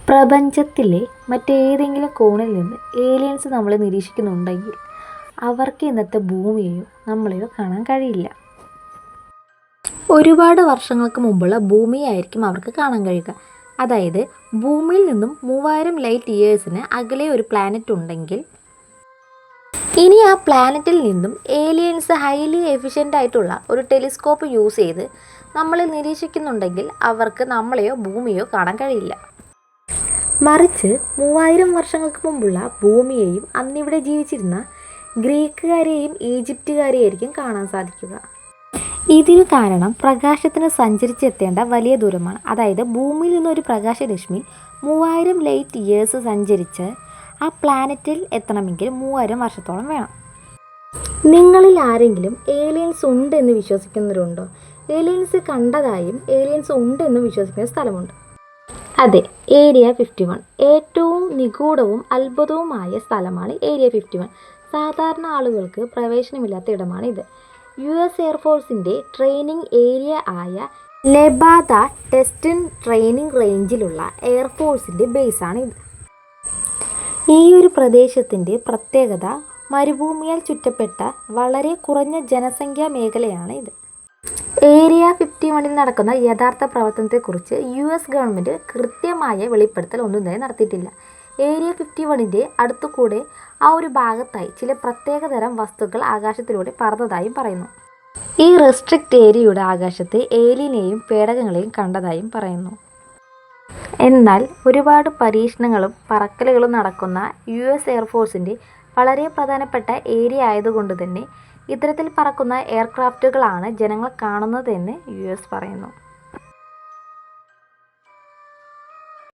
പ്രപഞ്ചത്തിലെ മറ്റേതെങ്കിലും കോണിൽ നിന്ന് ഏലിയൻസ് നമ്മളെ നിരീക്ഷിക്കുന്നുണ്ടെങ്കിൽ അവർക്ക് ഇന്നത്തെ ഭൂമിയെയോ നമ്മളെയോ കാണാൻ കഴിയില്ല. ഒരുപാട് വർഷങ്ങൾക്ക് മുമ്പുള്ള ഭൂമിയായിരിക്കും അവർക്ക് കാണാൻ കഴിയുക. അതായത് ഭൂമിയിൽ നിന്നും 3000 ലൈറ്റ് ഇയേഴ്സിന് അകലെ ഒരു പ്ലാനറ്റ് ഉണ്ടെങ്കിൽ ഇനി ആ പ്ലാനറ്റിൽ നിന്നും ഏലിയൻസ് ഹൈലി എഫിഷ്യൻ്റ് ആയിട്ടുള്ള ഒരു ടെലിസ്കോപ്പ് യൂസ് ചെയ്ത് നമ്മളെ നിരീക്ഷിക്കുന്നുണ്ടെങ്കിൽ അവർക്ക് നമ്മളെയോ ഭൂമിയോ കാണാൻ കഴിയില്ല. മറിച്ച് 3000 വർഷങ്ങൾക്ക് മുമ്പുള്ള ഭൂമിയെയും അന്നിവിടെ ജീവിച്ചിരുന്ന ഗ്രീക്കുകാരെയും ഈജിപ്തുകാരെയായിരിക്കും കാണാൻ സാധിക്കുക. ഇതിന് കാരണം പ്രകാശത്തിന് സഞ്ചരിച്ചെത്തേണ്ട വലിയ ദൂരമാണ്. അതായത് ഭൂമിയിൽ നിന്നൊരു പ്രകാശരശ്മി 3000 ലൈറ്റ് ഇയേഴ്സ് സഞ്ചരിച്ച് ആ പ്ലാനറ്റിൽ എത്തണമെങ്കിൽ 3000 വർഷത്തോളം വേണം. നിങ്ങളിൽ ആരെങ്കിലും ഏലിയൻസ് ഉണ്ട് എന്ന് വിശ്വസിക്കുന്നവരുണ്ടോ? ഏലിയൻസ് കണ്ടതായും ഏലിയൻസ് ഉണ്ട് എന്ന് വിശ്വസിക്കുന്ന സ്ഥലമുണ്ട്. അതെ, ഏരിയ 51. ഏറ്റവും നിഗൂഢവും അത്ഭുതവുമായ സ്ഥലമാണ് ഏരിയ 51. സാധാരണ ആളുകൾക്ക് പ്രവേശനമില്ലാത്ത ഇടമാണ് ഇത്. US എയർഫോഴ്സിൻ്റെ ട്രെയിനിങ് ഏരിയ ആയ ലെബാദ ടെസ്റ്റ് ട്രെയിനിങ് റേഞ്ചിലുള്ള എയർഫോഴ്സിൻ്റെ ബേസാണ് ഇത്. ഈ ഒരു പ്രദേശത്തിൻ്റെ പ്രത്യേകത മരുഭൂമിയാൽ ചുറ്റപ്പെട്ട വളരെ കുറഞ്ഞ ജനസംഖ്യാ മേഖലയാണ് ഇത്. ഏരിയ 51ൽ നടക്കുന്ന യഥാർത്ഥ പ്രവർത്തനത്തെക്കുറിച്ച് US ഗവൺമെൻറ് കൃത്യമായ വെളിപ്പെടുത്തൽ ഒന്നും തന്നെ നടത്തിയിട്ടില്ല. ഏരിയ 51ൻ്റെ അടുത്തുകൂടെ ആ ഒരു ഭാഗത്തായി ചില പ്രത്യേകതരം വസ്തുക്കൾ ആകാശത്തിലൂടെ പറന്നതായും പറയുന്നു. ഈ റെസ്ട്രിക്റ്റ് ഏരിയയുടെ ആകാശത്ത് ഏലിയനെയും പേടകങ്ങളെയും കണ്ടതായും പറയുന്നു. എന്നാൽ ഒരുപാട് പരീക്ഷണങ്ങളും പറക്കലുകളും നടക്കുന്ന US എയർഫോഴ്സിൻ്റെ വളരെ പ്രധാനപ്പെട്ട ഏരിയ ആയതുകൊണ്ട് തന്നെ ഇത്തരത്തിൽ പറക്കുന്ന എയർക്രാഫ്റ്റുകളാണ് ജനങ്ങൾ കാണുന്നതെന്ന് US പറയുന്നു.